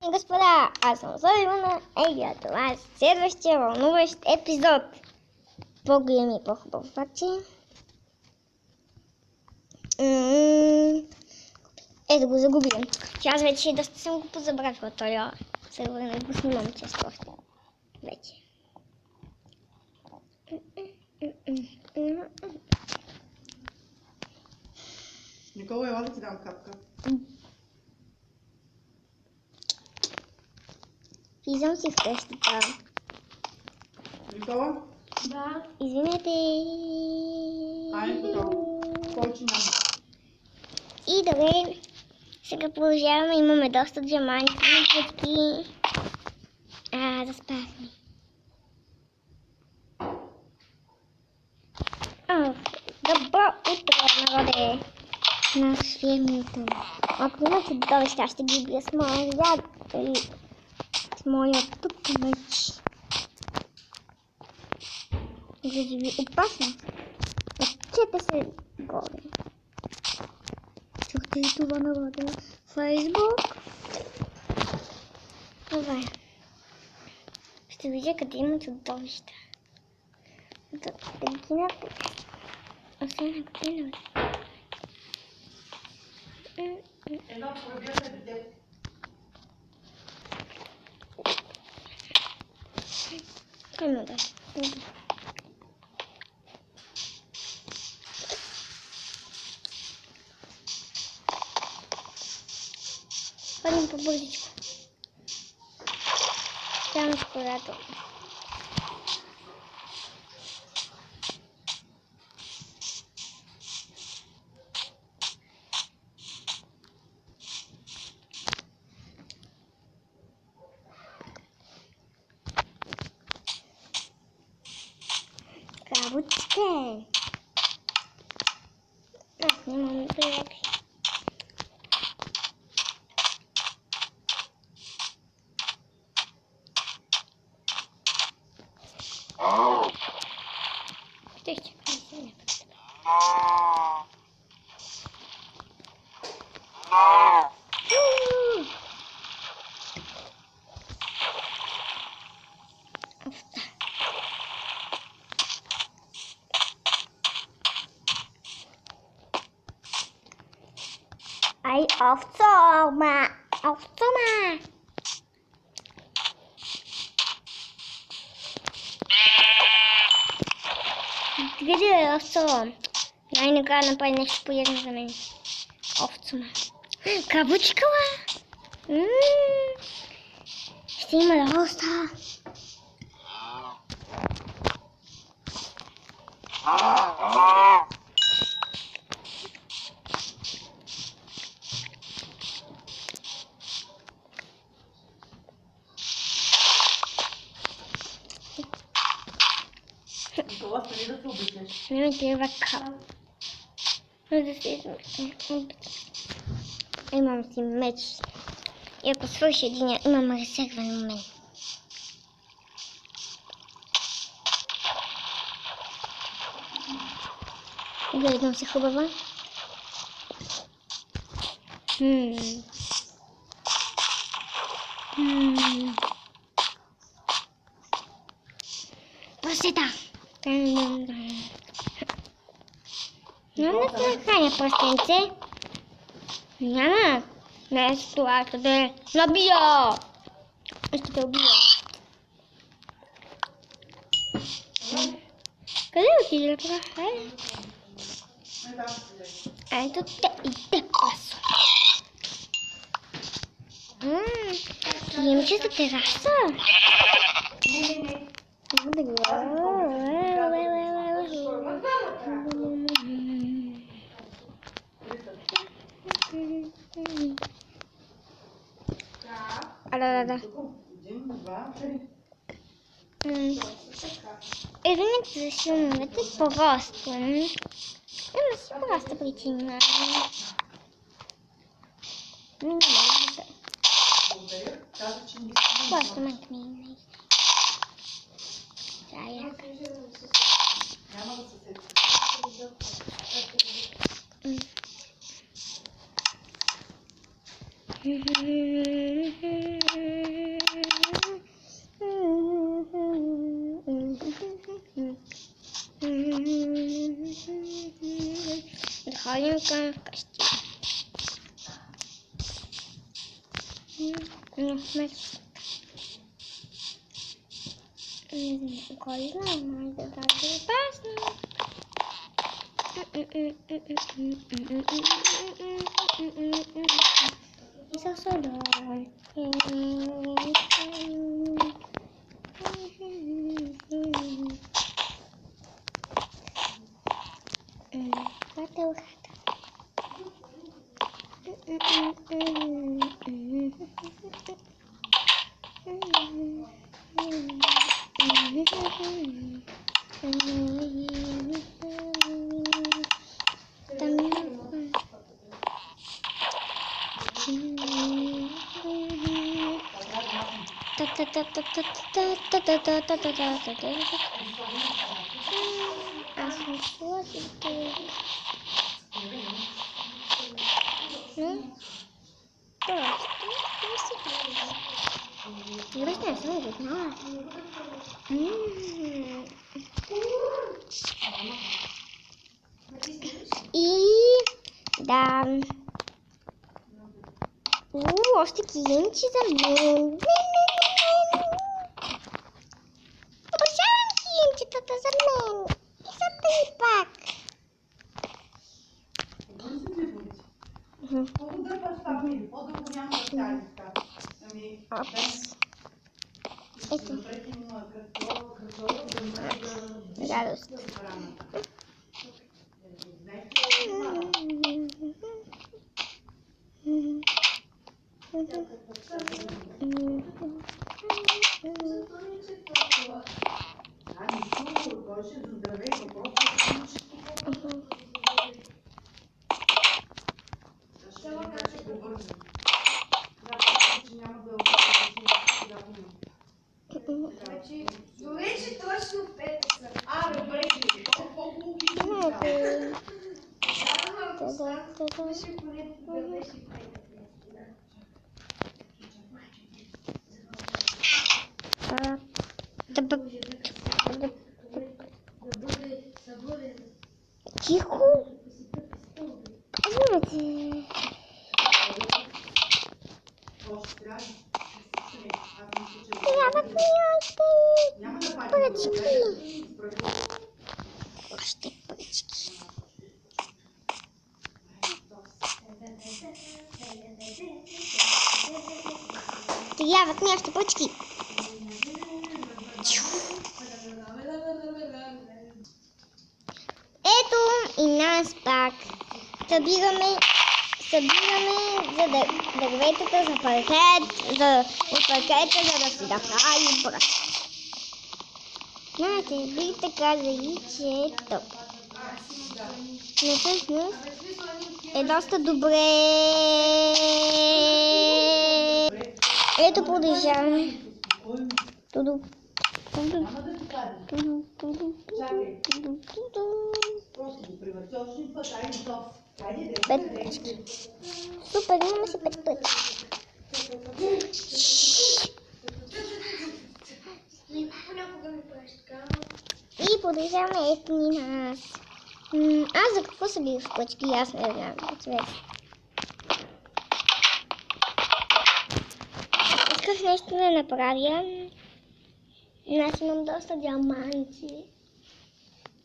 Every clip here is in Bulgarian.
И господа, аз съм Соливана и това е следващия вълнуващ епизод. По-голям и по-хубав обаче. Ето го загубим. Че аз вече доста съм го позабравила този сервер, не го снимам често още. Вече. Никола, ела да ти дам капка. Влизам си в къщата. Никола? Да. Извинете. Ай, готово. Повече няма. И добре. Сега продължаваме. Имаме доста джаманти, пътки. Заспахме. Добро утро, народе! На фирмите. Ако има чудовища, аз ще ги убия с моя яд или с моя тук меч. Грозови опасност. Отчете се горе. Чухте ли това, народе? Фейсбук. Добре. Ще видя къде има чудовища. Да ги напред. Освен ако те не Едно пробиране дете. Каймо да. Ходим по-бързичко. Там скорато. Кабучке. Аз нямам приятели. Тихо, не се Ай, овцома! Овцома! Къде е овцо? Най-накрая направи нещо полезно за мен. Овцома. Кабучкала! Ще има доста. Никола, стани да се обичаш. Не ми трябва кал. Да се измъкне. Имам си меч. И ако свърши един, имам резервен момент. Гледам се хубава. Просета! Няма да се нахраня пръстенце. Няма. Не е с това, къде набия. Ще те убия. Къде отиде, бра? Ето те и те пасо. Имам чиста тераса. Да. Извините за шумовете, просто. Има си проста причина. Не може да. Благодаря. Каза, че не Просто мъкни. Чая. няма да се сети. ходим към вкъщи. Но сме... Не знам, кой знае, може да бъде опасно. За солон. Аз съм сложите. Просто не съм го знала. И да. Още клиенти за мен. Обожавам клиентитата за мен. И за тъй пак. По-дърпаш там или по-дълго няма да стане така. Ами, Ето. Радост. Добре, че точно в петък съм. Добре, че колко Беше поне да беше в петък. Тихо. Позволите. Трябват ми още пръчки. Още пръчки. Трябват ми още пръчки. Ето и нас пак. Събираме за дърветата за паркет, от паркета, за да си направи пръчки. Знаете, бих казали, че е топ. Но всъщност е доста добре. Ето продължаваме. Туду. Пет пръчки. Супер, имаме си 5 пръчки. И продължаваме ето ни нас. Аз за какво събираш пръчки? Аз не знам. Исках нещо да направя. Аз имам доста диаманти.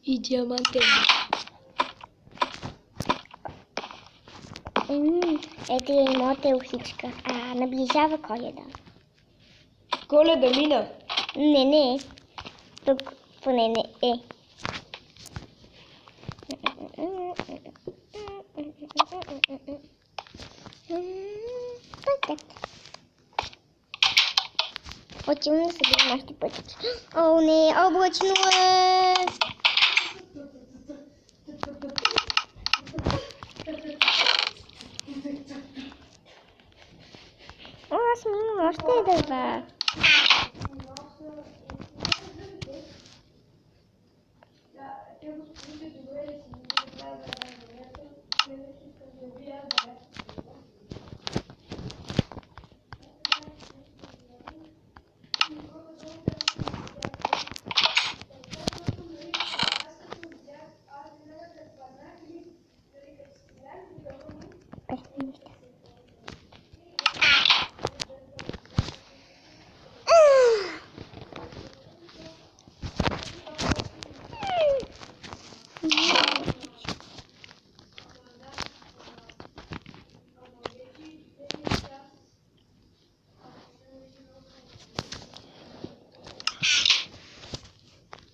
И диамантен. Ето е моята елфичка. Наближава Коледа. Коледа мина. Не. Тук поне не е. Така. Отивам да събирам нашите пътики. О, не, облачно е! О, аз имам още дърва.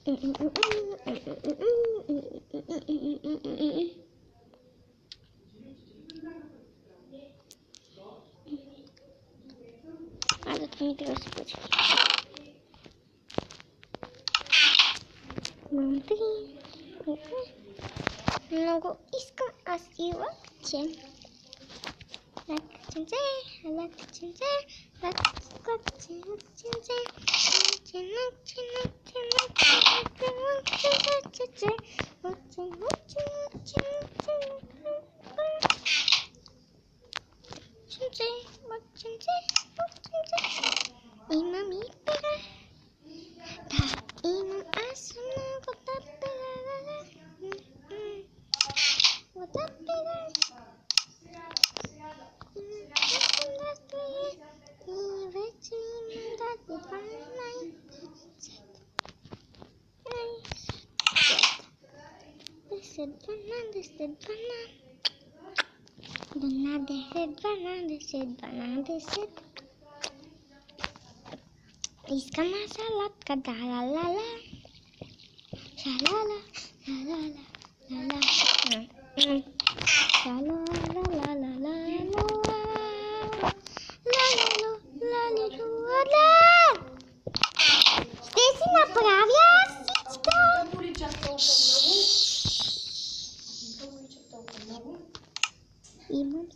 Ale to mi teraz chodzi. Много искам аз и лакче. Лакченце, лакченце, лакченце, лакченце, имам и пера. Да, имам аз много да пера. Вода пера. И вече имам да ти 12. Искам на салатка, да ла ла ла. Шалала, ла ла ла ла ла. Шалала ла ла ла ла ла. Ще си направя всичко. Имам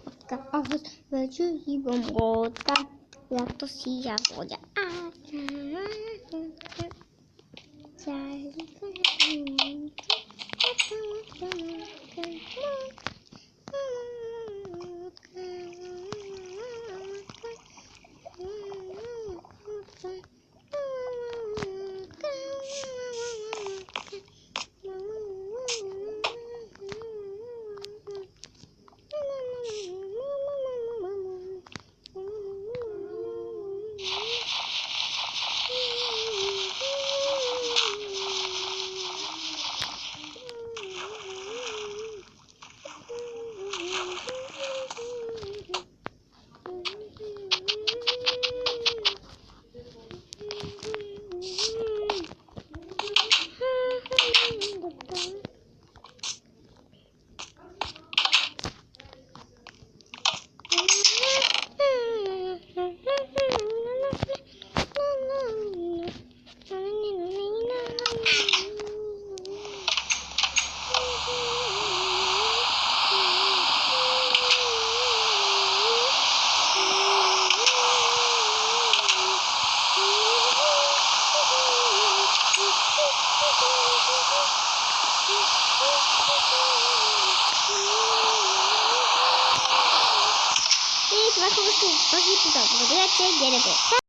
водка, аз вече имам водка, която си я водя. Това хубаво ще този епизод. Благодаря, че гледате.